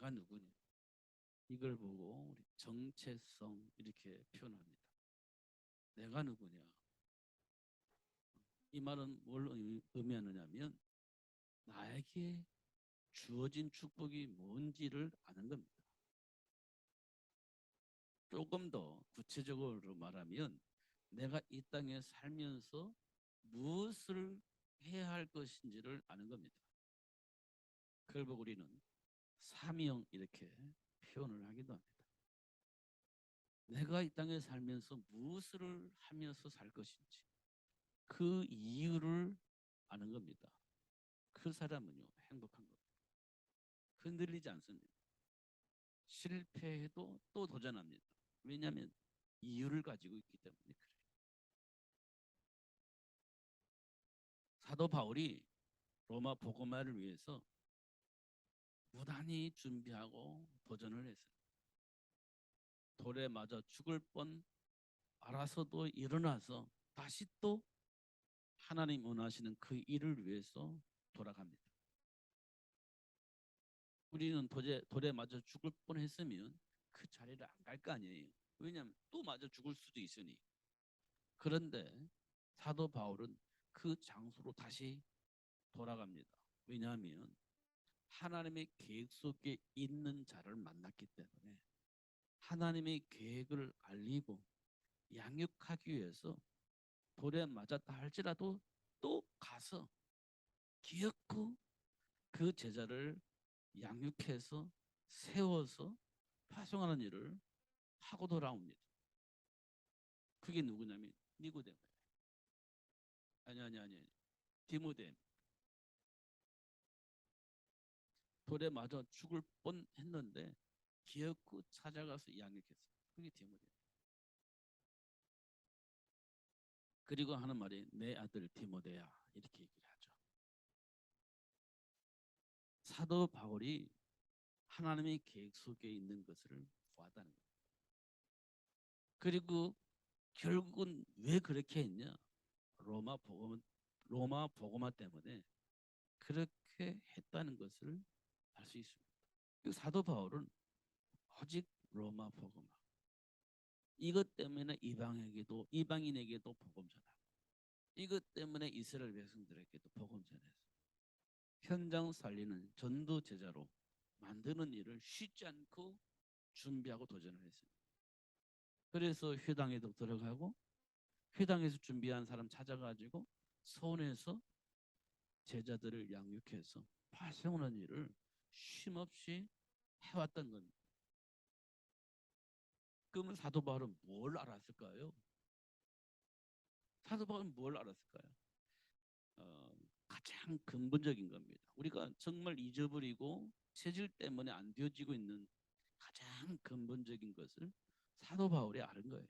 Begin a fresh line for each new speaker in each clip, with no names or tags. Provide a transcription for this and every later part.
내가 누구냐. 이걸 보고 우리 정체성 이렇게 표현합니다. 내가 누구냐. 이 말은 뭘 의미하느냐면 나에게 주어진 축복이 뭔지를 아는 겁니다. 조금 더 구체적으로 말하면 내가 이 땅에 살면서 무엇을 해야 할 것인지를 아는 겁니다. 그걸 보고 우리는 사명 이렇게 표현을 하기도 합니다. 내가 이 땅에 살면서 무엇을 하면서 살 것인지 그 이유를 아는 겁니다. 그 사람은요 행복한 겁니다. 흔들리지 않습니다. 실패해도 또 도전합니다. 왜냐하면 이유를 가지고 있기 때문에 그래요. 사도 바울이 로마 복음화를 위해서 무단히 준비하고 도전을 했어요. 돌에 맞아 죽을 뻔 알아서도 일어나서 다시 또 하나님 원하시는 그 일을 위해서 돌아갑니다. 우리는 돌에 맞아 죽을 뻔했으면 그 자리를 안 갈 거 아니에요. 왜냐하면 또 맞아 죽을 수도 있으니. 그런데 사도 바울은 그 장소로 다시 돌아갑니다. 왜냐하면 하나님의 계획 속에 있는 자를 만났기 때문에 하나님의 계획을 알리고 양육하기 위해서 돌에 맞았다 할지라도 또 가서 기어코 그 제자를 양육해서 세워서 파송하는 일을 하고 돌아옵니다. 그게 누구냐면 니고데모. 아니. 디모데. 돌에 맞아 죽을 뻔했는데 기어코 찾아가서 양육했어요. 그게 디모데. 그리고 하는 말이 내 아들 디모데야 이렇게 얘기를 하죠. 사도 바울이 하나님의 계획 속에 있는 것을 보았다는 거예요. 그리고 결국은 왜 그렇게 했냐? 로마 복음화 때문에 그렇게 했다는 것을 알 수 있습니다. 사도 바울은 오직 로마 복음화 이것 때문에 이방인에게도 복음 전하고 이것 때문에 이스라엘 백성들에게도 복음 전해서 현장 살리는 전도 제자로 만드는 일을 쉬지 않고 준비하고 도전을 했습니다. 그래서 회당에도 들어가고 회당에서 준비한 사람 찾아가지고 손에서 제자들을 양육해서 파송하는 일을 쉼없이 해왔던 겁니다. 그러면 사도 바울은 뭘 알았을까요? 사도 바울은 뭘 알았을까요? 가장 근본적인 겁니다. 우리가 정말 잊어버리고 체질 때문에 안 되어지고 있는 가장 근본적인 것을 사도 바울이 아는 거예요.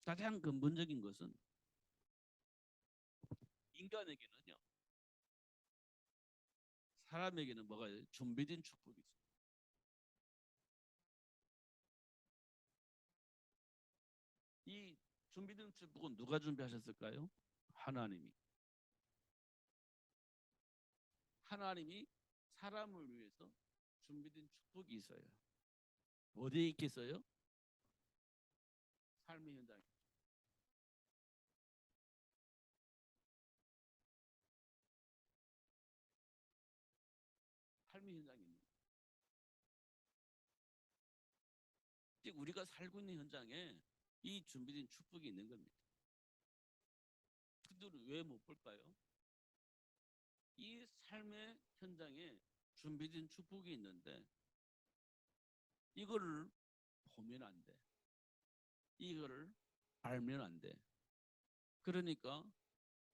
가장 근본적인 것은 인간에게는요. 사람에게는 뭐가 준비된 축복이 있어요. 이 준비된 축복은 누가 준비하셨을까요? 하나님이. 하나님이 사람을 위해서 준비된 축복이 있어요. 어디에 있겠어요? 삶의 현장에. 삶의 현장에 있는. 즉 우리가 살고 있는 현장에 이 준비된 축복이 있는 겁니다. 그들은 왜 못 볼까요? 이 삶의 현장에 준비된 축복이 있는데 이거를 보면 안 돼. 이거를 알면 안 돼. 그러니까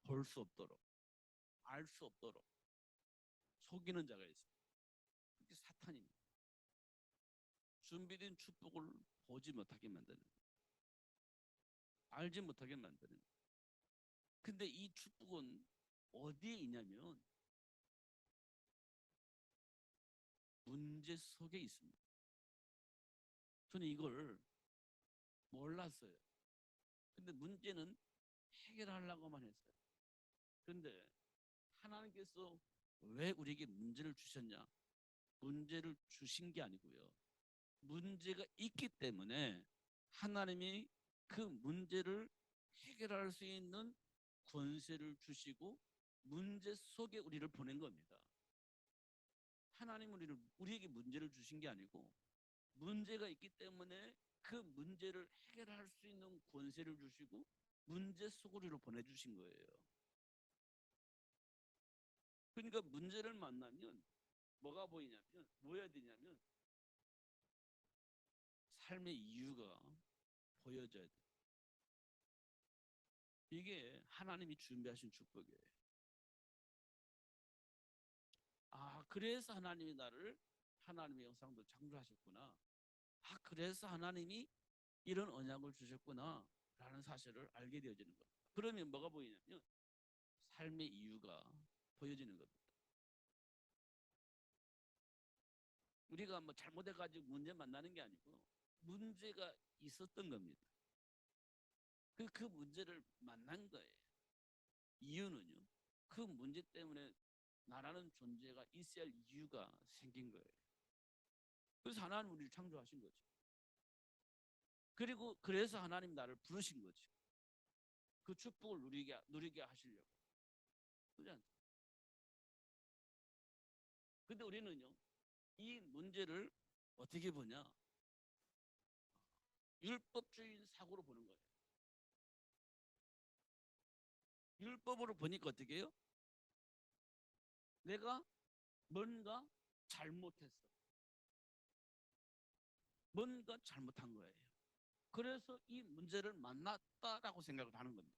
볼 수 없도록, 알 수 없도록 속이는 자가 있습니다. 그게 사탄입니다. 준비된 축복을 보지 못하게 만드는, 알지 못하게 만드는. 근데 이 축복은 어디에 있냐면 문제 속에 있습니다. 저는 이걸 몰랐어요. 근데 문제는 해결하려고만 했어요. 그런데 하나님께서 왜 우리에게 문제를 주셨냐? 문제를 주신 게 아니고요. 문제가 있기 때문에 하나님이 그 문제를 해결할 수 있는 권세를 주시고 문제 속에 우리를 보낸 겁니다. 하나님은 우리에게 문제를 주신 게 아니고 문제가 있기 때문에 그 문제를 해결할 수 있는 권세를 주시고 문제 속으로 보내주신 거예요. 그러니까 문제를 만나면 뭐가 보이냐면 뭐야 되냐면 삶의 이유가 보여져야 돼. 이게 하나님이 준비하신 축복이에요. 그래서 하나님이 나를 하나님의 형상도 창조하셨구나. 그래서 하나님이 이런 언약을 주셨구나 라는 사실을 알게 되어지는 겁니다. 그러면 뭐가 보이냐면 삶의 이유가 보여지는 겁니다. 우리가 뭐 잘못해가지고 문제 만나는 게 아니고 문제가 있었던 겁니다. 그 문제를 만난 거예요. 이유는요, 그 문제 때문에 나라는 존재가 있어야 할 이유가 생긴 거예요. 그래서 하나님 우리를 창조하신 거죠. 그리고 그래서 하나님 나를 부르신 거죠. 그 축복을 누리게 하시려고. 그렇지 않죠? 근데 우리는요, 이 문제를 어떻게 보냐? 율법주의 사고로 보는 거예요. 율법으로 보니까 어떻게 해요? 내가 뭔가 잘못했어. 뭔가 잘못한 거예요. 그래서 이 문제를 만났다라고 생각을 하는 겁니다.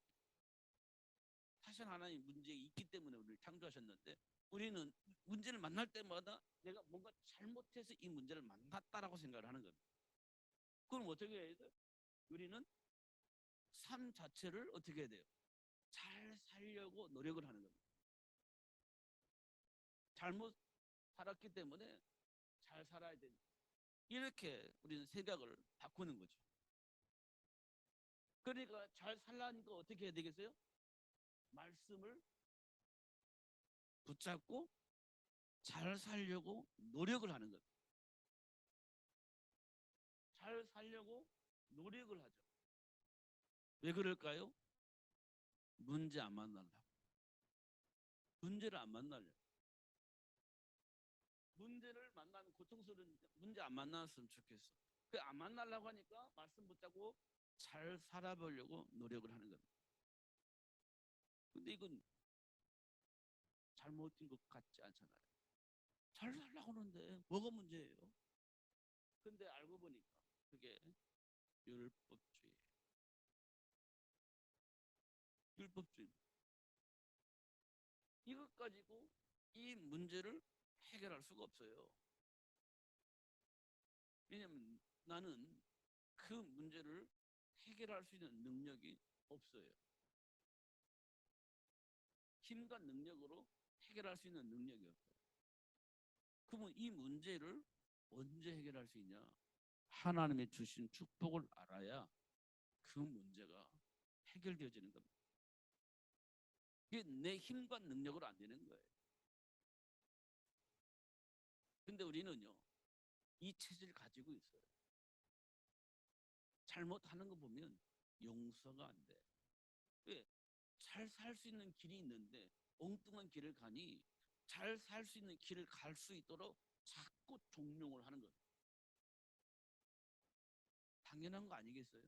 사실 하나님 문제 있기 때문에 우리를 창조하셨는데 우리는 문제를 만날 때마다 내가 뭔가 잘못해서 이 문제를 만났다라고 생각을 하는 겁니다. 그럼 어떻게 해야 돼요? 우리는 삶 자체를 어떻게 해야 돼요? 잘 살려고 노력을 하는 겁니다. 잘못 살았기 때문에 잘 살아야 된다. 이렇게 우리는 생각을 바꾸는 거죠. 그러니까 잘 살라니까 어떻게 해야 되겠어요? 말씀을 붙잡고 잘 살려고 노력을 하는 겁니다. 잘 살려고 노력을 하죠. 왜 그럴까요? 문제 안 만나려고. 문제를 안 만나려고. 문제를 만나면 고통스러운 문제 안 만났으면 좋겠어. 그 안 만나려고 하니까 말씀 붙잡고 잘 살아보려고 노력을 하는 겁니다. 근데 이건 잘못된 것 같지 않잖아요. 잘 살려고 하는데 뭐가 문제예요? 근데 알고 보니까 그게 율법주의. 율법주의. 이것 가지고 이 문제를 해결할 수가 없어요. 왜냐하면 나는 그 문제를 해결할 수 있는 능력이 없어요. 힘과 능력으로 해결할 수 있는 능력이 없어요. 그러면 이 문제를 언제 해결할 수 있냐? 하나님이 주신 축복을 알아야 그 문제가 해결되어지는 겁니다. 이게 내 힘과 능력으로 안 되는 거예요. 근데 우리는요, 이 체질을 가지고 있어요. 잘못하는 거 보면 용서가 안 돼. 왜? 잘 살 수 있는 길이 있는데 엉뚱한 길을 가니 잘 살 수 있는 길을 갈 수 있도록 자꾸 종용을 하는 거예요. 당연한 거 아니겠어요?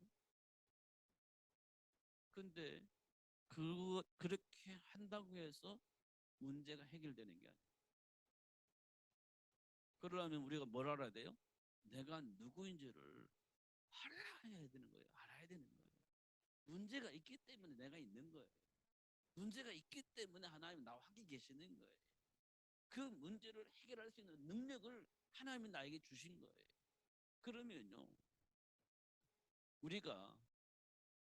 근데 그렇게 한다고 해서 문제가 해결되는 게 아니에요. 그러려면 우리가 뭘 알아야 돼요? 내가 누구인지를 알아야 되는 거예요. 알아야 되는 거예요. 문제가 있기 때문에 내가 있는 거예요. 문제가 있기 때문에 하나님 나와 함께 계시는 거예요. 그 문제를 해결할 수 있는 능력을 하나님이 나에게 주신 거예요. 그러면요, 우리가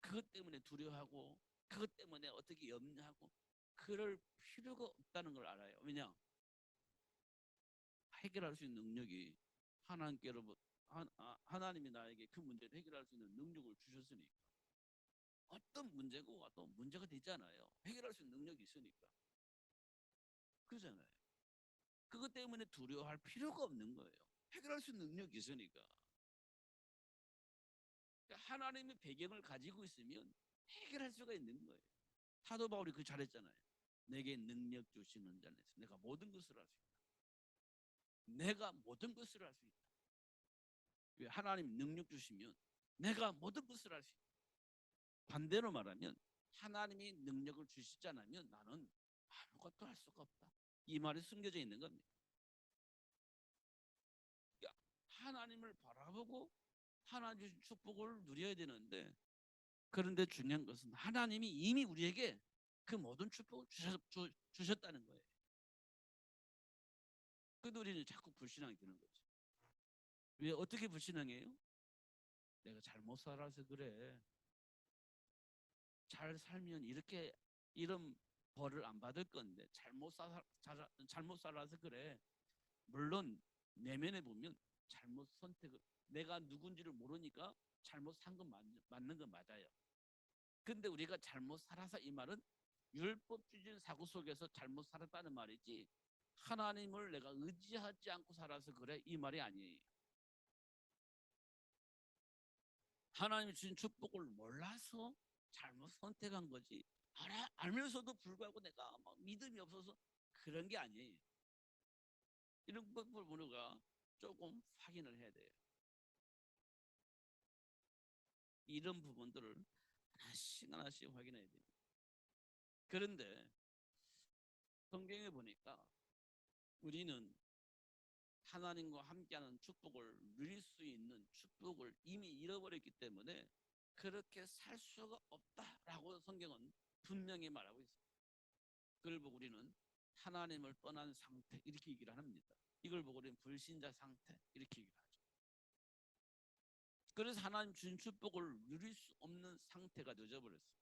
그것 때문에 두려워하고 그것 때문에 어떻게 염려하고 그럴 필요가 없다는 걸 알아요. 왜냐? 해결할 수 있는 능력이 하나님이 나에게 그 문제를 해결할 수 있는 능력을 주셨으니까. 어떤 문제고 어떤 문제가 되지 않아요. 해결할 수 있는 능력이 있으니까. 그러잖아요. 그것 때문에 두려워할 필요가 없는 거예요. 해결할 수 있는 능력이 있으니까. 그러니까 하나님의 배경을 가지고 있으면 해결할 수가 있는 거예요. 사도 바울이 그 잘했잖아요. 내게 능력 주시는 자는 내가 모든 것을 할 수 있다. 내가 모든 것을 할 수 있다. 왜 하나님 능력 주시면 내가 모든 것을 할 수 있다. 반대로 말하면 하나님이 능력을 주시지 않으면 나는 아무것도 할 수가 없다. 이 말이 숨겨져 있는 겁니다. 그러니까 하나님을 바라보고 하나님 주신 축복을 누려야 되는데, 그런데 중요한 것은 하나님이 이미 우리에게 그 모든 축복을 주셨다는 거예요. 근데 우리는 자꾸 불신앙이 드는 거죠. 왜 어떻게 불신앙해요? 내가 잘못 살아서 그래. 잘 살면 이렇게 이런 벌을 안 받을 건데 잘못 살아서 그래. 물론 내면에 보면 잘못 선택을, 내가 누군지를 모르니까 잘못 산 건 맞는 건 맞아요. 근데 우리가 잘못 살아서, 이 말은 율법주의 사고 속에서 잘못 살았다는 말이지, 하나님을 내가 의지하지 않고 살아서 그래, 이 말이 아니에요. 하나님이 주신 축복을 몰라서 잘못 선택한 거지, 알면서도 불구하고 내가 막 믿음이 없어서 그런 게 아니에요. 이런 부분을 우리가 조금 확인을 해야 돼요. 이런 부분들을 하나씩 하나씩 확인해야 됩니다. 그런데 성경에 보니까 우리는 하나님과 함께하는 축복을 누릴 수 있는 축복을 이미 잃어버렸기 때문에 그렇게 살 수가 없다라고 성경은 분명히 말하고 있습니다. 그걸 보고 우리는 하나님을 떠난 상태, 이렇게 얘기를 합니다. 이걸 보고 우리는 불신자 상태, 이렇게 얘기를 하죠. 그래서 하나님 주신 축복을 누릴 수 없는 상태가 되어버렸어요.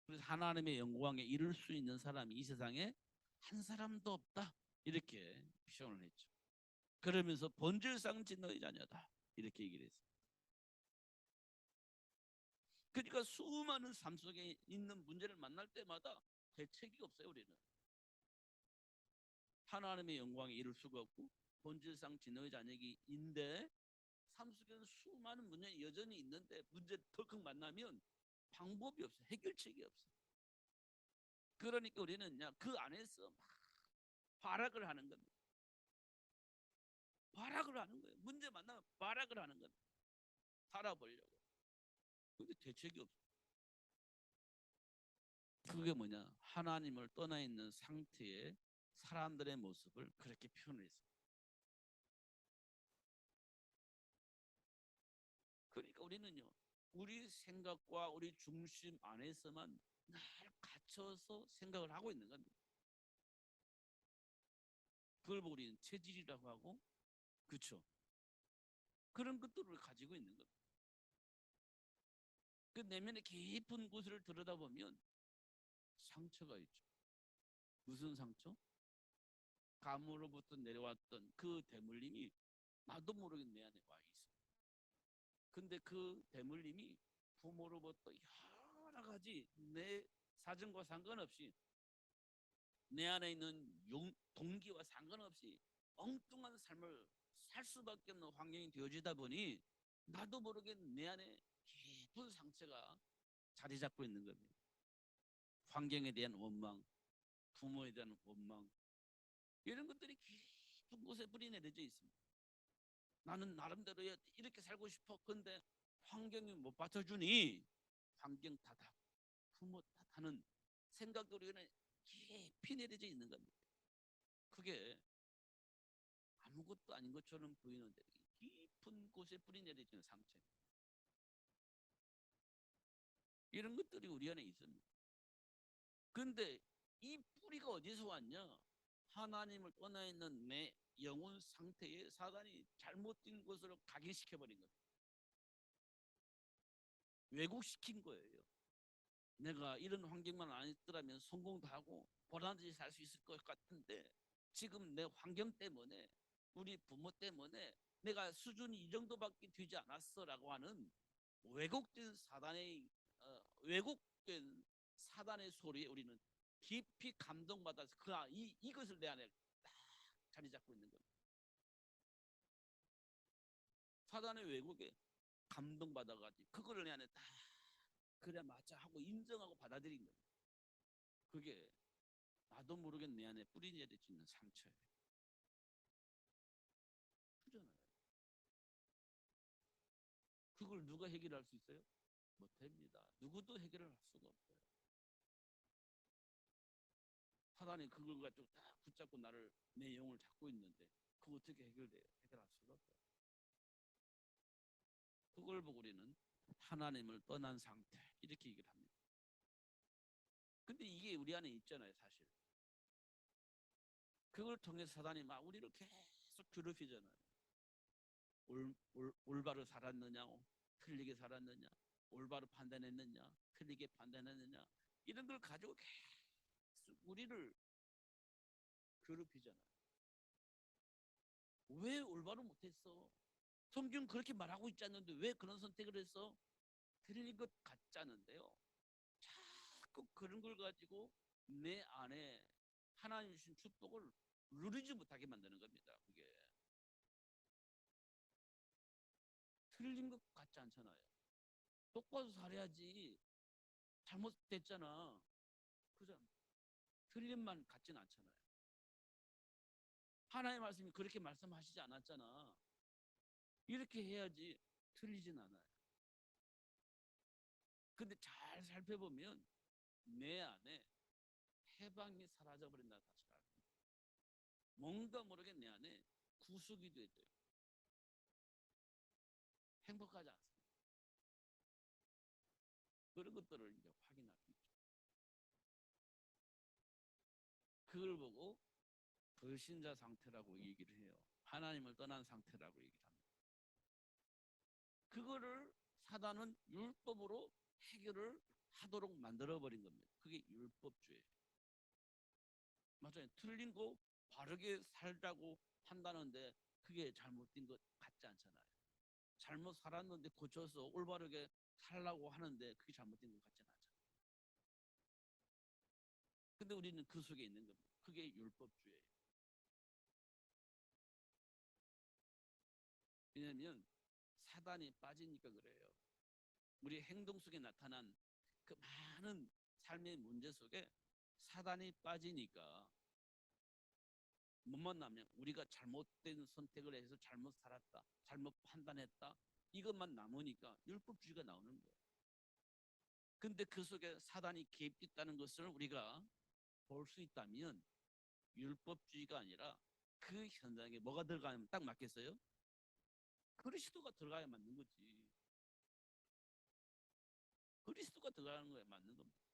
그래서 하나님의 영광에 이룰 수 있는 사람이 이 세상에 한 사람도 없다, 이렇게 표현을 했죠. 그러면서 본질상지 너희 자녀다, 이렇게 얘기를 했어요. 그러니까 수많은 삶 속에 있는 문제를 만날 때마다 대책이 없어요. 우리는 하나님의 영광에 이룰 수가 없고 본질상 진노의 자녀인데, 삶 속에는 수많은 문제가 여전히 있는데 문제 덜컥 만나면 방법이 없어, 해결책이 없어. 그러니까 우리는 그 안에서 막 발악을 하는 겁니다. 발악을 하는 거예요. 문제 만나면 발악을 하는 겁니다. 살아보려고. 근데 대책이 없어. 그게 뭐냐? 하나님을 떠나 있는 상태의 사람들의 모습을 그렇게 표현했어요. 그러니까 우리는요, 우리 생각과 우리 중심 안에서만 늘 갇혀서 생각을 하고 있는 겁니다. 그걸 보고 우리는 체질이라고 하고, 그렇죠? 그런 것들을 가지고 있는 겁니다. 그 내면의 깊은 곳을 들여다보면 상처가 있죠. 무슨 상처? 감으로부터 내려왔던 그 대물림이 나도 모르게 내 안에 와 있어. 근데 그 대물림이 부모로부터 여러 가지 내 사정과 상관없이, 내 안에 있는 동기와 상관없이 엉뚱한 삶을 살 수밖에 없는 환경이 되어지다 보니 나도 모르게 내 안에 깊은 상처가 자리 잡고 있는 겁니다. 환경에 대한 원망, 부모에 대한 원망, 이런 것들이 깊은 곳에 뿌리 내려져 있습니다. 나는 나름대로 이렇게 살고 싶어. 근데 환경이 못 받쳐주니 환경 탓하고 부모 탓하는 생각들이 깊이 내려져 있는 겁니다. 그게 아무것도 아닌 것처럼 보이는데 깊은 곳에 뿌리 내려지는 상처입니다. 이런 것들이 우리 안에 있습니다. 그런데 이 뿌리가 어디서 왔냐? 하나님을 떠나 있는 내 영혼 상태에 사단이 잘못된 것으로 각인시켜버린 겁니다. 왜곡시킨 거예요. 내가 이런 환경만 안 있더라면 성공도 하고 보란듯이 살 수 있을 것 같은데, 지금 내 환경 때문에, 우리 부모 때문에 내가 수준이 이 정도밖에 되지 않았어라고 하는 왜곡된 사단의 소리에 우리는 깊이 감동받아서 이것을 내 안에 딱 자리 잡고 있는 겁니다. 사단의 왜곡에 감동받아가지고 그거를 내 안에 다 그래 맞아 하고 인정하고 받아들인 겁니다. 그게 나도 모르게 내 안에 뿌리 내릴 수 있는 상처예요. 그잖아요. 그걸 누가 해결할 수 있어요? 못합니다. 누구도 해결을 할 수가 없어요. 사단이 그걸 가지고 다 붙잡고 나를 내 영을 잡고 있는데 그거 어떻게 해결돼요? 해결할 수가 없어요. 그걸 보고 우리는 하나님을 떠난 상태 이렇게 얘기를 합니다. 근데 이게 우리 안에 있잖아요, 사실. 그걸 통해서 사단이 막 우리를 계속 괴롭히잖아요. 올바로 살았느냐, 틀리게 살았느냐, 올바로 판단했느냐, 틀리게 판단했느냐 이런 걸 가지고 계속 우리를 괴롭히잖아요. 왜 올바로 못했어? 성경 그렇게 말하고 있지 않는데 왜 그런 선택을 했어? 틀린 것 같잖은데요. 자꾸 그런 걸 가지고 내 안에 하나님 주신 축복을 누리지 못하게 만드는 겁니다. 그게 틀린 것 같지 않잖아요. 똑바로 살아야지. 잘못됐잖아. 그죠? 틀린만 같진 않잖아요. 하나님의 말씀이 그렇게 말씀하시지 않았잖아. 이렇게 해야지 틀리진 않아요. 근데 잘 살펴보면 내 안에 해방이 사라져버린다는 사실을 알고 뭔가 모르게 내 안에 구속이 돼요. 행복하지 않습니다. 그런 것들을 이제 확인할 수 있죠. 그걸 보고 불신자 상태라고 얘기를 해요. 하나님을 떠난 상태라고 얘기를 합니다. 그거를 사단은 율법으로 해결을 하도록 만들어버린 겁니다. 그게 율법주의예요. 맞아요. 틀린 거 바르게 살자고 한다는데 그게 잘못된 것 같지 않잖아요. 잘못 살았는데 고쳐서 올바르게 살라고 하는데 그게 잘못된 것 같지 않잖아요. 근데 우리는 그 속에 있는 겁니다. 그게 율법주의예요. 왜냐하면 사단이 빠지니까 그래요. 우리 행동 속에 나타난 그 많은 삶의 문제 속에 사단이 빠지니까 뭐만 남냐? 우리가 잘못된 선택을 해서 잘못 살았다, 잘못 판단했다 이것만 남으니까 율법주의가 나오는 거예요. 근데 그 속에 사단이 개입됐다는 것을 우리가 볼 수 있다면 율법주의가 아니라 그 현장에 뭐가 들어가면 딱 맞겠어요? 그리스도가 들어가야 맞는 거지. 그리스도가 들어가는 거에 맞는 겁니다.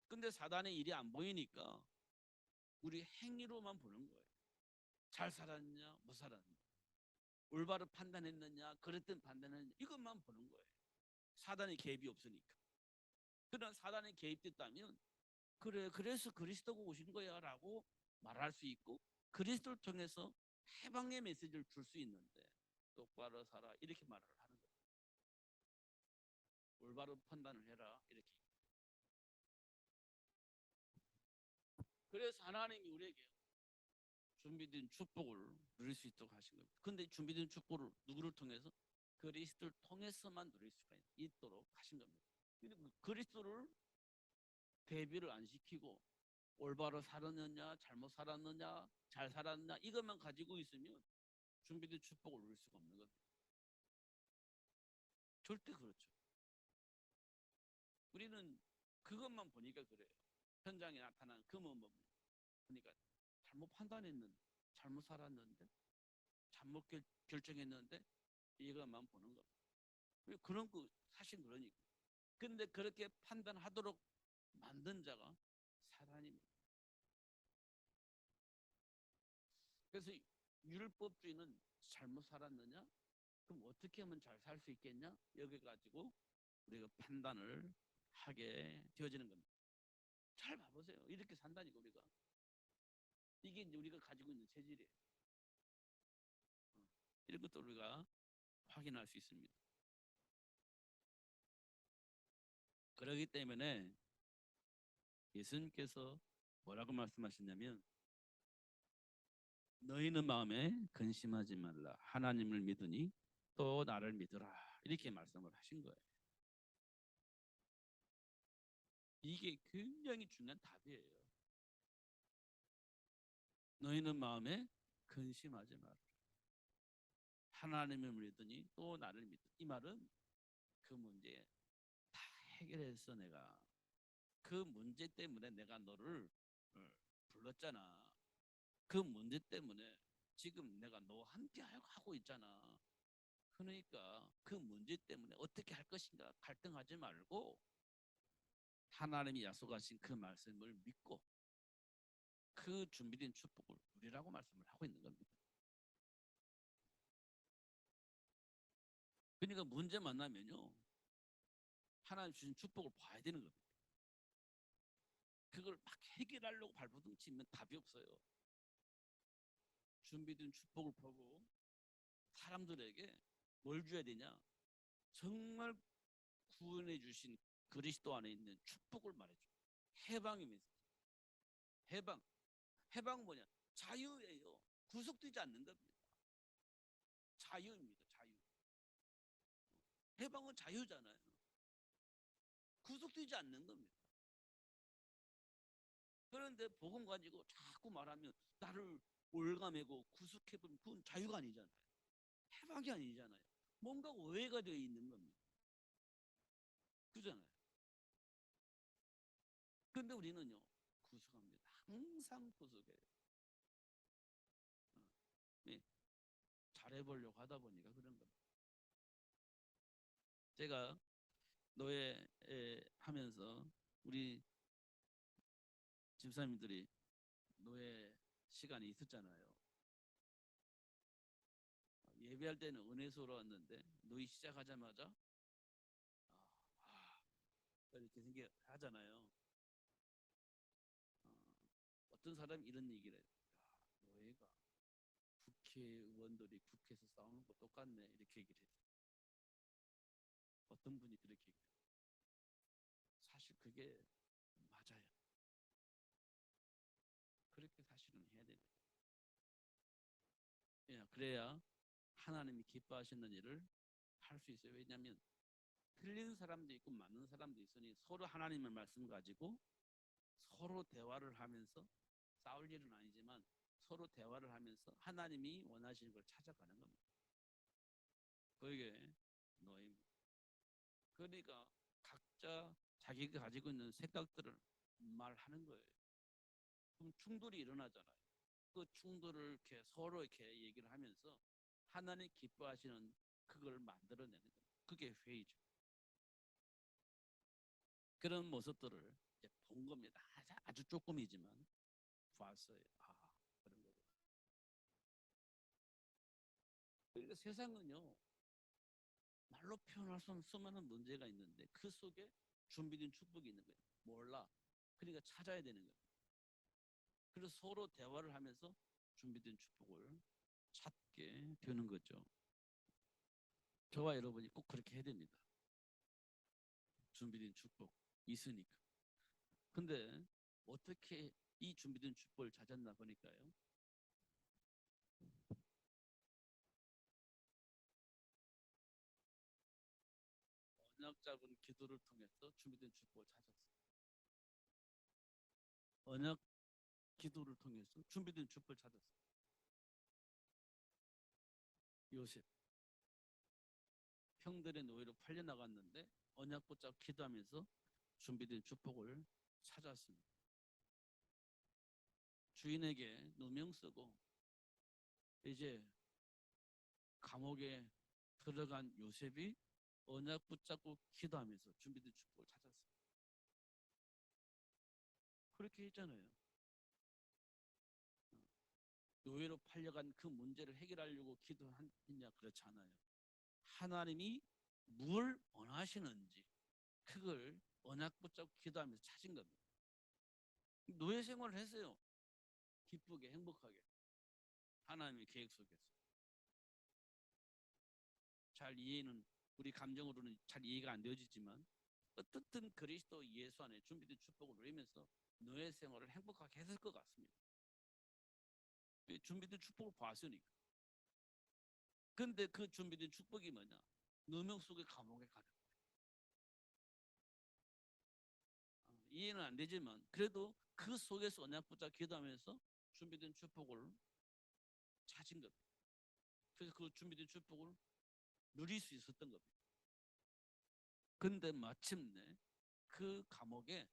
근데 사단의 일이 안 보이니까 우리 행위로만 보는 거예요. 잘 살았느냐, 못 살았느냐, 올바로 판단했느냐, 그랬던 판단했느냐 이것만 보는 거예요. 사단의 개입이 없으니까. 그러나 사단이 개입됐다면 그래 그래서 그리스도가 오신 거야라고 말할 수 있고 그리스도를 통해서 해방의 메시지를 줄 수 있는데 똑바로 살아 이렇게 말을 하는 거예요. 올바로 판단을 해라 이렇게. 그래서 하나님이 우리에게 준비된 축복을 누릴 수 있도록 하신 겁니다. 근데 준비된 축복을 누구를 통해서? 그리스도를 통해서만 누릴 수가 있도록 하신 겁니다. 근데 그리스도를 대비를 안 시키고 올바로 살았느냐, 잘못 살았느냐, 잘 살았느냐 이것만 가지고 있으면 준비된 축복을 누릴 수가 없는 겁니다. 절대 그렇죠. 우리는 그것만 보니까 그래요. 현장에 나타난 그 모습 보니까 잘못 판단했는데, 잘못 살았는데, 잘못 결정했는데 이것만 보는 겁니다. 그런 거 사실 그러니까. 근데 그렇게 판단하도록 만든 자가 사단입니다. 그래서 율법주의는 잘못 살았느냐? 그럼 어떻게 하면 잘 살 수 있겠냐? 여기 가지고 우리가 판단을 하게 되어지는 겁니다. 잘 봐보세요. 이렇게 산다니까 우리가. 이게 이제 우리가 가지고 있는 체질이에요. 이런 것도 우리가 확인할 수 있습니다. 그렇기 때문에 예수님께서 뭐라고 말씀하셨냐면 너희는 마음에 근심하지 말라. 하나님을 믿으니 또 나를 믿으라. 이렇게 말씀을 하신 거예요. 이게 굉장히 중요한 답이에요. 너희는 마음에 근심하지 마라. 하나님을 믿으니 또 나를 믿으라. 이 말은 그 문제 다 해결해서 내가 그 문제 때문에 내가 너를 불렀잖아. 그 문제 때문에 지금 내가 너와 함께 하고 있잖아. 그러니까 그 문제 때문에 어떻게 할 것인가 갈등하지 말고 하나님이 약속하신 그 말씀을 믿고 그 준비된 축복을 누리라고 말씀을 하고 있는 겁니다. 그러니까 문제 만나면요, 하나님 주신 축복을 봐야 되는 겁니다. 그걸 막 해결하려고 발버둥 치면 답이 없어요. 준비된 축복을 보고 사람들에게 뭘 줘야 되냐? 정말 구원해 주신 그리스도 안에 있는 축복을 말해줘. 해방입니다. 해방. 해방 뭐냐? 자유예요. 구속되지 않는 겁니다. 자유입니다. 자유. 해방은 자유잖아요. 구속되지 않는 겁니다. 그런데 복음 가지고 자꾸 말하면 나를 올가매고 구속해보면 그건 자유가 아니잖아요. 해방이 아니잖아요. 뭔가 오해가 되어 있는 겁니다. 그잖아요. 그런데 우리는요, 구속합니다. 항상 구속해요. 네, 잘해보려고 하다 보니까 그런 겁니다. 제가 노예 하면서 우리 집사님들이 노예 시간이 있었잖아요. 예배할 때는 은혜소로 왔는데 노예 시작하자마자 이렇게 생겨 하잖아요. 어떤 사람이 이런 얘기를 해요. 노예가 국회의원들이 국회에서 싸우는 거 똑같네 이렇게 얘기를 해요. 어떤 분이 그렇게 얘기해요. 사실 그게 맞아요. 그렇게 사실은 해야 됩니다. 그래야 하나님이 기뻐하시는 일을 할 수 있어요. 왜냐하면 틀린 사람도 있고 맞는 사람도 있으니 서로 하나님의 말씀 가지고 서로 대화를 하면서 싸울 일은 아니지만 서로 대화를 하면서 하나님이 원하시는 걸 찾아가는 겁니다. 그게 노예입니다. 그러니까 각자 자기가 가지고 있는 생각들을 말하는 거예요. 그럼 충돌이 일어나잖아요. 그 충돌을 이렇게 서로 이렇게 얘기를 하면서 하나님 기뻐하시는 그걸 만들어내는 거예요. 그게 회의죠. 그런 모습들을 이제 본 겁니다. 아주 조금이지만 봤어요. 그런 거죠. 그러니까 세상은요, 말로 표현할 수 없는 수많은 문제가 있는데 그 속에 준비된 축복이 있는 거예요. 몰라. 그러니까 찾아야 되는 거예요. 그래서 서로 대화를 하면서 준비된 축복을 찾게 되는 거죠. 저와 여러분이 꼭 그렇게 해야 됩니다. 준비된 축복 있으니까. 근데 어떻게 이 준비된 축복을 찾았나 보니까요. 언약 잡은 기도를 통해서 준비된 축복을 찾았어요. 언약 기도를 통해서 준비된 축복을 찾았어요. 요셉 형들의 노예로 팔려나갔는데 언약 붙잡고 기도하면서 준비된 축복을 찾았습니다. 주인에게 누명 쓰고 이제 감옥에 들어간 요셉이 언약 붙잡고 기도하면서 준비된 축복을 찾았어요. 그렇게 했잖아요. 노예로 팔려간 그 문제를 해결하려고 기도했냐? 그렇지 않아요. 하나님이 뭘 원하시는지 그걸 언약 붙잡고 기도하면서 찾은 겁니다. 노예 생활을 했어요. 기쁘게 행복하게 하나님의 계획 속에서. 잘 이해는 우리 감정으로는 잘 이해가 안 되어지지만 어떻든 그리스도 예수 안에 준비된 축복을 누리면서 노예 생활을 행복하게 했을 것 같습니다. 준비된 축복을 봤으니까. 근데 그 준비된 축복이 뭐냐? 누명 속의 감옥에 가는 거예요. 이해는 안 되지만 그래도 그 속에서 언약 붙잡 기도하면서 준비된 축복을 찾은 겁니다. 그래서 그 준비된 축복을 누릴 수 있었던 겁니다. 근데 마침내 그 감옥에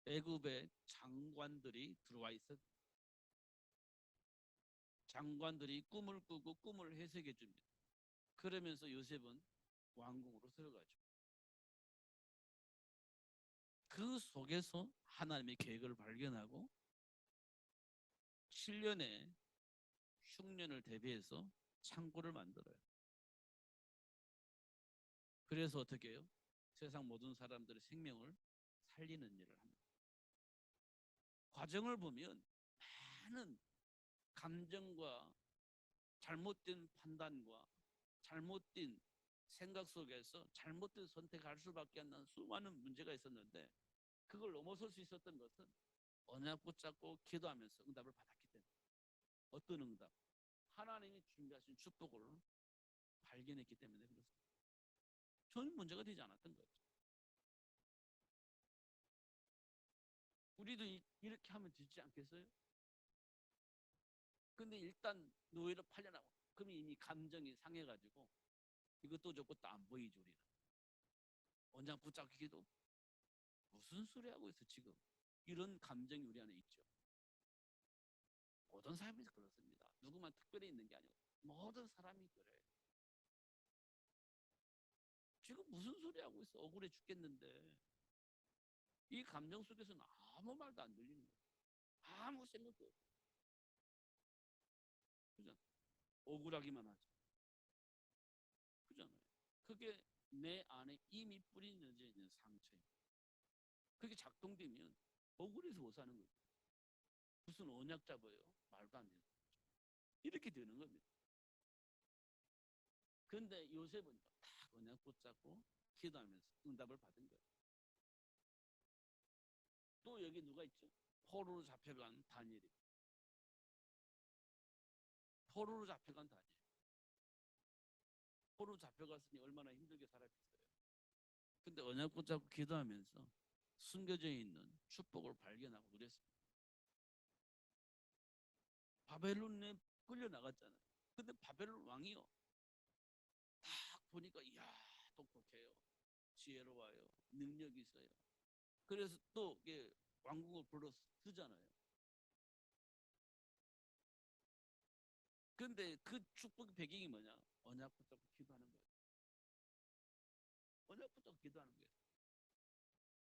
애굽의 장관들이 들어와 있었. 장관들이 꿈을 꾸고 꿈을 해석해 줍니다. 그러면서 요셉은 왕궁으로 들어가죠. 그 속에서 하나님의 계획을 발견하고 7년의 흉년을 대비해서 창고를 만들어요. 그래서 어떻게 해요? 세상 모든 사람들의 생명을 살리는 일을 합니다. 과정을 보면 많은 감정과 잘못된 판단과 잘못된 생각 속에서 잘못된 선택할 수밖에 안 나는 수많은 문제가 있었는데 그걸 넘어설 수 있었던 것은 언약 붙잡고 기도하면서 응답을 받았기 때문에. 어떤 응답? 하나님이 준비하신 축복을 발견했기 때문에 그렇습니다. 전혀 문제가 되지 않았던 거죠. 우리도 이렇게 하면 되지 않겠어요? 근데 일단 노예로 팔려나고 그럼 이미 감정이 상해가지고 이것도 저것도 안 보이죠. 우리는 언약 붙잡기도 무슨 소리 하고 있어 지금. 이런 감정이 우리 안에 있죠. 모든 사람이 그렇습니다. 누구만 특별히 있는 게 아니고 모든 사람이 그래요. 지금 무슨 소리 하고 있어. 억울해 죽겠는데. 이 감정 속에서는 아무 말도 안 들리는 거예요. 아무 생각도 없어요. 그죠? 억울하기만 하죠. 그잖아요. 그게 내 안에 이미 뿌려져 있는 상처예요. 그게 작동되면 억울해서 못 사는 거죠. 무슨 언약 잡아요? 말도 안 되는 거죠. 이렇게 되는 겁니다. 그런데 요셉은 딱 언약 붙잡고 기도하면서 응답을 받은 거예요. 또 여기 누가 있죠? 포로로 잡혀간 다니엘이. 포로로 잡혀간 다니엘. 포로로 잡혀갔으니 얼마나 힘들게 살았겠어요. 근데 언약 붙잡고 기도하면서 숨겨져 있는 축복을 발견하고 그랬습니다. 바벨론에 끌려 나갔잖아요. 근데 바벨론 왕이요. 딱 보니까 이야 똑똑해요. 지혜로워요. 능력이 있어요. 그래서 또 왕궁을 불러 쓰잖아요. 근데 그 축복의 배경이 뭐냐? 언약 붙잡고 기도하는 거예요. 언약 붙잡고 기도하는 거예요.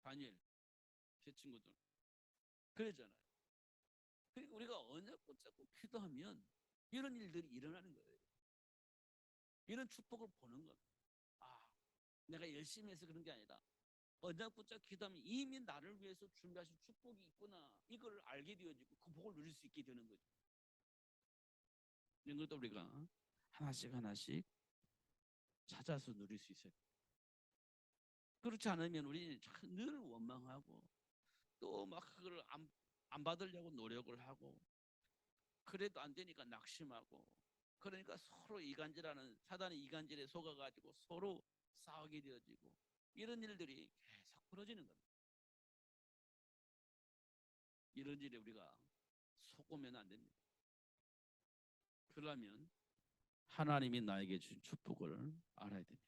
다니엘, 제 친구들. 그러잖아요. 그러니까 우리가 언약 붙잡고 기도하면 이런 일들이 일어나는 거예요. 이런 축복을 보는 겁니다. 아, 내가 열심히 해서 그런 게 아니라 언약 붙잡고 기도하면 이미 나를 위해서 준비하신 축복이 있구나. 이걸 알게 되어지고 그 복을 누릴 수 있게 되는 거죠. 이런 것도 우리가 하나씩 하나씩 찾아서 누릴 수 있어요. 그렇지 않으면 우리는 늘 원망하고 또 막 그걸 안 받으려고 노력을 하고 그래도 안 되니까 낙심하고 그러니까 서로 이간질하는 사단의 이간질에 속아가지고 서로 싸우게 되어지고 이런 일들이 계속 벌어지는 겁니다. 이런 일에 우리가 속으면 안 됩니다. 그러면 하나님이 나에게 준 축복을 알아야 됩니다.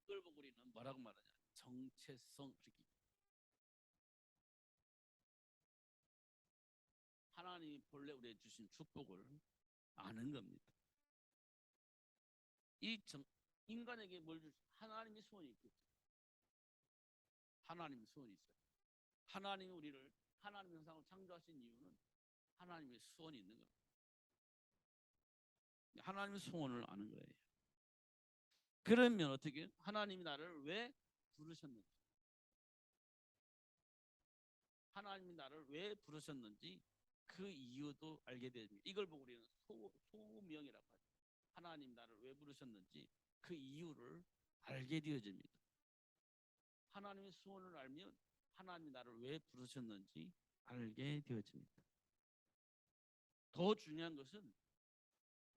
그걸 보고 우리는 뭐라고 말하냐? 정체성 그렇게. 하나님이 본래 우리에게 주신 축복을 아는 겁니다. 인간에게 뭘 줄? 하나님이 소원이 있겠죠. 하나님의 소원이 있어요. 하나님이 우리를 하나님 형상으로 창조하신 이유는 하나님의 소원이 있는 겁니다. 하나님의 소원을 아는 거예요. 그러면 어떻게 하나님이 나를 왜 부르셨는지, 하나님이 나를 왜 부르셨는지 그 이유도 알게 됩니다. 이걸 보고 우리는 소명이라고 하죠. 하나님 나를 왜 부르셨는지 그 이유를 알게 되어집니다. 하나님의 소원을 알면 하나님이 나를 왜 부르셨는지 알게 되어집니다. 더 중요한 것은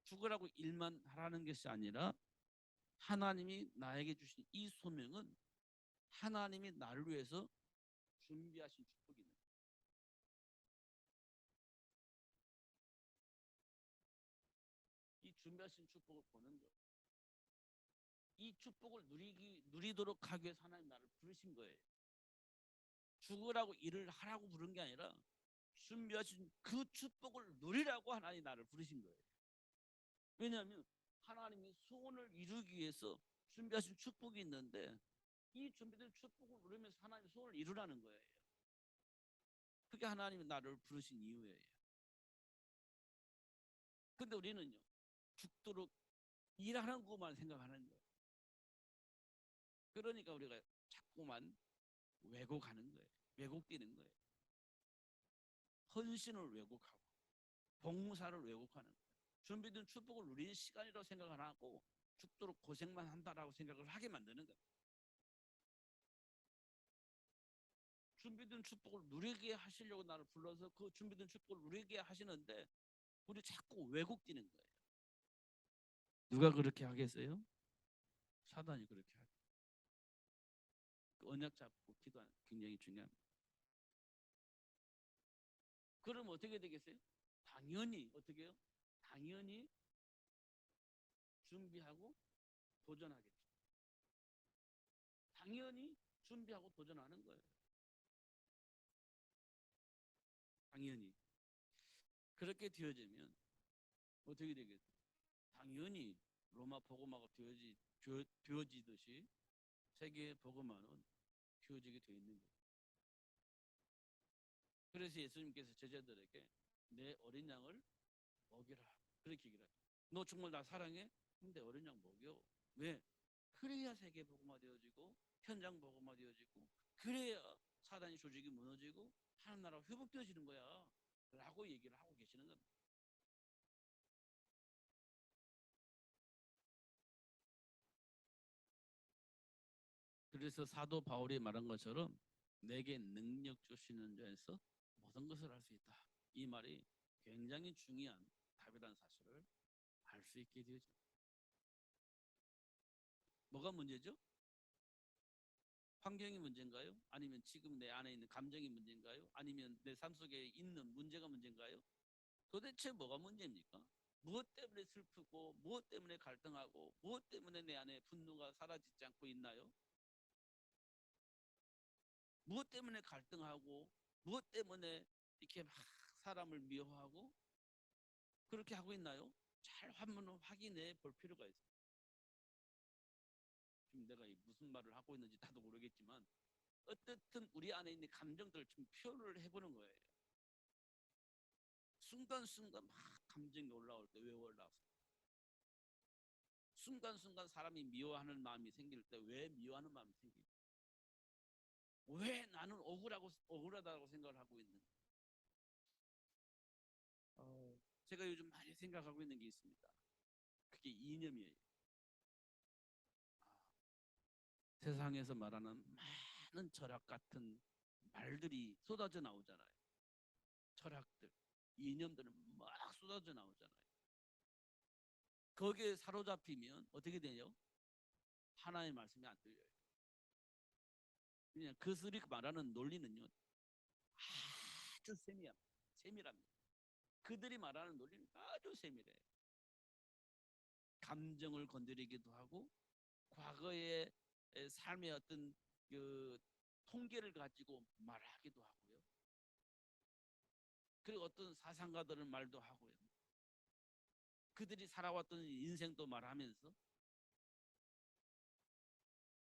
죽으라고 일만 하라는 것이 아니라 하나님이 나에게 주신 이 소명은 하나님이 나를 위해서 준비하신 축복입니다. 이 준비하신 축복을 보는 것, 이 축복을 누리도록 하기 위해서 하나님 나를 부르신 거예요. 죽으라고 일을 하라고 부른 게 아니라 준비하신 그 축복을 누리라고 하나님 나를 부르신 거예요. 왜냐하면 하나님이 소원을 이루기 위해서 준비하신 축복이 있는데 이 준비된 축복을 누리면서 하나님 소원을 이루라는 거예요. 그게 하나님이 나를 부르신 이유예요. 근데 우리는요, 죽도록 일하는 것만 생각하는 거예요. 그러니까 우리가 자꾸만 왜곡하는 거예요. 왜곡되는 거예요. 헌신을 왜곡하고 봉사를 왜곡하는 거예요. 준비된 축복을 누리는 시간이라고 생각 안 하고 죽도록 고생만 한다라고 생각을 하게 만드는 거예요. 준비된 축복을 누리게 하시려고 나를 불러서 그 준비된 축복을 누리게 하시는데 우리 자꾸 왜곡되는 거예요. 누가 그렇게 하겠어요? 사단이 그렇게 하죠. 그 언약 잡고 기도하는 굉장히 중요합니다. 그럼 어떻게 되겠어요? 당연히 어떻게 해요? 당연히 준비하고 도전하겠죠. 당연히 준비하고 도전하는 거예요. 당연히. 그렇게 되어지면 어떻게 되겠어요? 당연히 로마 복음화가 되어지듯이 세계 복음화는 되어지게 되어 있는 거예요. 그래서 예수님께서 제자들에게 내 어린 양을 먹이라 그렇게 얘기를 하죠. 너 정말 나 사랑해? 근데 어린 양 먹여. 왜? 그래야 세계 복음화 되어지고 현장 복음화 되어지고 그래야 사단의 조직이 무너지고 하나님 나라가 회복되어지는 거야 라고 얘기를 하고 계시는 겁니다. 그래서 사도 바울이 말한 것처럼 내게 능력 주시는 자에서 모든 것을 할 수 있다. 이 말이 굉장히 중요한 답이라는 사실을 알 수 있게 되죠. 뭐가 문제죠? 환경이 문제인가요? 아니면 지금 내 안에 있는 감정이 문제인가요? 아니면 내 삶 속에 있는 문제가 문제인가요? 도대체 뭐가 문제입니까? 무엇 때문에 슬프고 무엇 때문에 갈등하고 무엇 때문에 내 안에 분노가 사라지지 않고 있나요? 무엇 때문에 갈등하고 무엇 때문에 이렇게 막 사람을 미워하고 그렇게 하고 있나요? 잘 한번 확인해 볼 필요가 있어요. 지금 내가 무슨 말을 하고 있는지 나도 모르겠지만 어쨌든 우리 안에 있는 감정들을 좀 표현을 해보는 거예요. 순간순간 막 감정이 올라올 때 왜 올라왔어요? 순간순간 사람이 미워하는 마음이 생길 때 왜 미워하는 마음이 생길까? 왜 나는 억울하다고 생각을 하고 있는가? 제가 요즘 많이 생각하고 있는 게 있습니다. 그게 이념이에요. 세상에서 말하는 많은 철학 같은 말들이 쏟아져 나오잖아요. 철학들, 이념들은 막 쏟아져 나오잖아요. 거기에 사로잡히면 어떻게 되죠? 하나의 말씀이 안 들려요. 그냥 그들이 말하는 논리는요 아주 세밀합니다. 그들이 말하는 논리는 아주 세밀해요. 감정을 건드리기도 하고 과거의 삶의 어떤 그 통계를 가지고 말하기도 하고요. 그리고 어떤 사상가들은 말도 하고요. 그들이 살아왔던 인생도 말하면서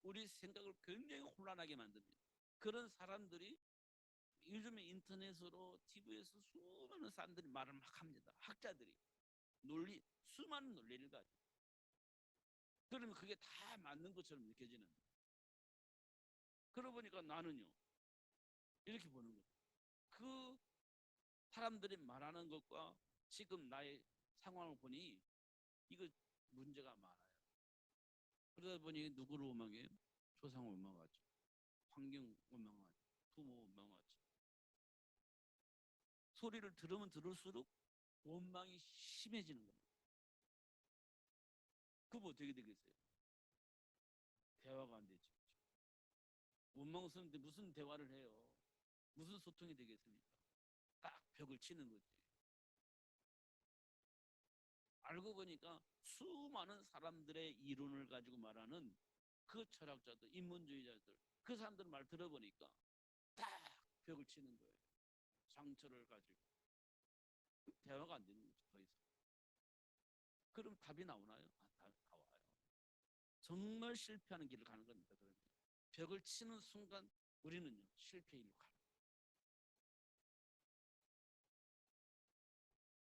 우리 생각을 굉장히 혼란하게 만듭니다. 그런 사람들이 요즘에 인터넷으로 TV에서 수많은 사람들이 말을 막 합니다. 학자들이 수많은 논리를 가지고 그러면 그게 다 맞는 것처럼 느껴지는 거예요. 그러고 보니까 나는요 이렇게 보는 거예요. 그 사람들이 말하는 것과 지금 나의 상황을 보니 이거 문제가 많아요. 그러다 보니 누구를 원망해요? 조상을 원망하죠. 환경 원망하죠. 부모 원망하죠. 소리를 들으면 들을수록 원망이 심해지는 겁니다. 그럼 어떻게 되겠어요? 대화가 안 되죠. 원망스러운데 무슨 대화를 해요? 무슨 소통이 되겠습니까? 딱 벽을 치는 거지. 알고 보니까 수많은 사람들의 이론을 가지고 말하는 그 철학자들, 인문주의자들, 그 사람들 말 들어보니까 딱 벽을 치는 거예요. 상처를 가지고. 대화가 안 되는 거죠, 더 이상. 그럼 답이 나오나요? 다 와요. 정말 실패하는 길을 가는 겁니다. 그러면 벽을 치는 순간 우리는요, 실패의 길로 가요.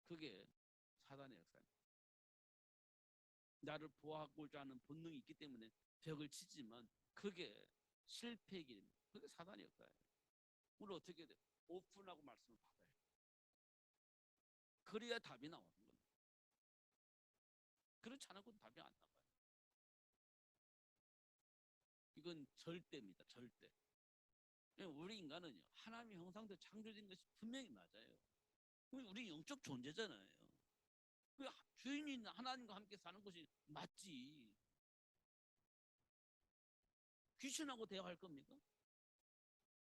그게 사단의 역사입니다. 나를 보호하고자 하는 본능이 있기 때문에 벽을 치지만 그게 실패의 길입니다. 그게 사단의 역사예요. 우리 어떻게 해야 돼요? 오픈하고 말씀을 받아요. 그래야 답이 나오는 겁니다. 그렇지 않고는 답이 안 나와요. 이건 절대입니다. 절대. 우리 인간은요, 하나님의 형상대로 창조된 것이 분명히 맞아요. 우리 영적 존재잖아요. 주인인 하나님과 함께 사는 것이 맞지. 귀신하고 대화할 겁니까?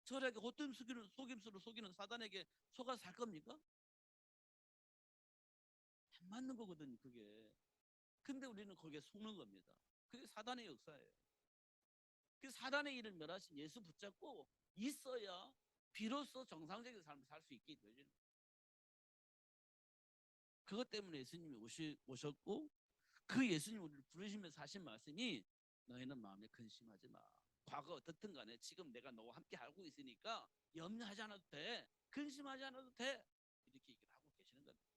저에게 헛된 속임수로 속이는 사단에게 속아 살 겁니까? 안 맞는 거거든요, 그게. 근데 우리는 거기에 속는 겁니다. 그게 사단의 역사예요. 그 사단의 일을 멸하신 예수 붙잡고 있어야 비로소 정상적인 삶을 살 수 있게 되죠. 그것 때문에 예수님이 오셨고 그 예수님 우리를 부르시면서 하신 말씀이 너희는 마음에 근심하지 마. 과거 어떻든 간에 지금 내가 너와 함께 하고 있으니까 염려하지 않아도 돼. 근심하지 않아도 돼. 이렇게 얘기를 하고 계시는 겁니다.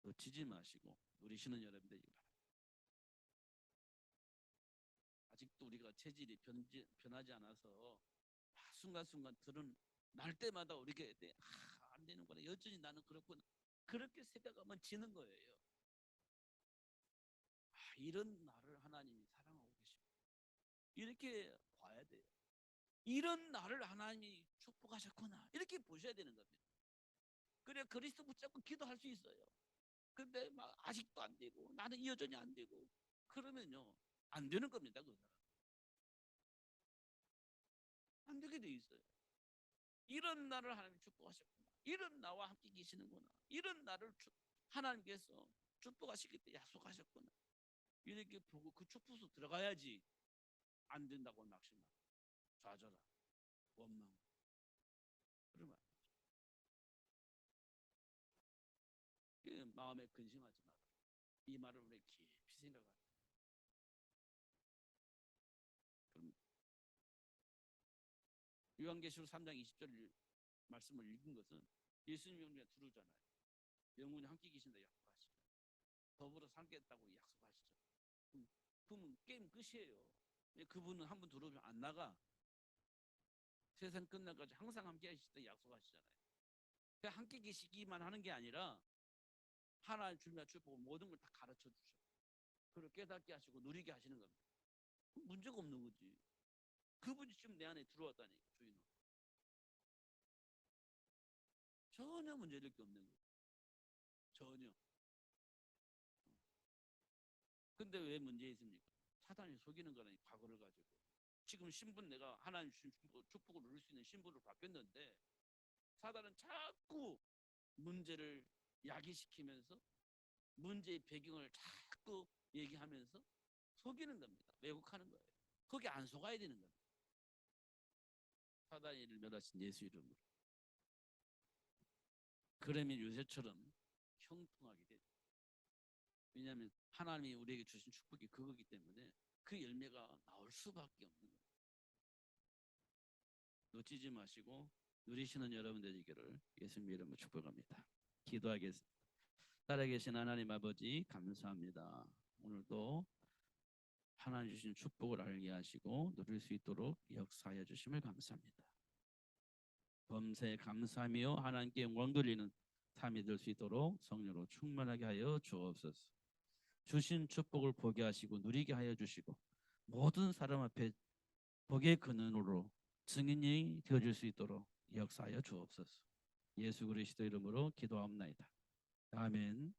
놓치지 마시고 누리시는 여러분들이 아직도 우리가 체질이 변하지 않아서 순간순간 들은 날 때마다 우리가 안 되는구나. 여전히 나는 그렇구나. 그렇게 생각하면 지는 거예요. 이런 나를 하나님이 사랑하고 계십니다. 이렇게 봐야 돼요. 이런 나를 하나님이 축복하셨구나. 이렇게 보셔야 되는 겁니다. 그래 그리스도 붙잡고 기도할 수 있어요. 근데 막 아직도 안 되고 나는 여전히 안 되고 그러면요 안 되는 겁니다. 그 사람 안 되게 돼 있어요. 이런 나를 하나님 축복하셨구나. 이런 나와 함께 계시는구나. 이런 나를 하나님께서 축복하시기 때 약속하셨구나. 이렇게 보고 그 축복으로 들어가야지. 안 된다고 낙심하고 좌절하고 원망 그러면 마음에 근심하지 마라. 이 말을 우리 깊이 생각하라. 요한계시록 3장 20절 말씀을 읽은 것은 예수님이 우리가 들어오잖아요. 영원히 함께 계신다 약속하시죠. 더불어 살겠다고 약속하시죠. 그러면 게임 끝이에요. 그분은 한 번 들어오면 안 나가. 세상 끝날까지 항상 함께 하시다 약속하시잖아요. 함께 계시기만 하는 게 아니라 하나님 주님의 축복을 모든 걸 다 가르쳐 주셔. 그걸 깨닫게 하시고 누리게 하시는 겁니다. 문제가 없는 거지. 그분이 지금 내 안에 들어왔다니까 주인은. 전혀 문제될 게 없는 거예요. 전혀. 근데 왜 문제 있습니까? 사단이 속이는 거라니 과거를 가지고. 지금 신분 내가 하나님 주신 축복을 누릴 수 있는 신분으로 바뀌었는데 사단은 자꾸 문제를 야기시키면서 문제의 배경을 자꾸 얘기하면서 속이는 겁니다. 왜곡하는 거예요. 거기 안 속아야 되는 겁니다. 사단의 일을 멸하신 예수 이름으로. 그러면 요새처럼 형통하게 되죠. 왜냐하면 하나님이 우리에게 주신 축복이 그거기 때문에 그 열매가 나올 수밖에 없는 거예요. 놓치지 마시고 누리시는 여러분들 되기를 예수님 이름으로 축복합니다. 기도하겠습니다. 살아계신 하나님 아버지 감사합니다. 오늘도 하나님 주신 축복을 알게 하시고 누릴 수 있도록 역사하여 주심을 감사합니다. 범사에 감사하며 하나님께 영광 돌리는 삶이 될 수 있도록 성령으로 충만하게 하여 주옵소서. 주신 축복을 보게 하시고 누리게 하여 주시고 모든 사람 앞에 복의 근원으로 증인이 되어줄 수 있도록 역사하여 주옵소서. 예수 그리스도 이름으로 기도합나이다. 아멘.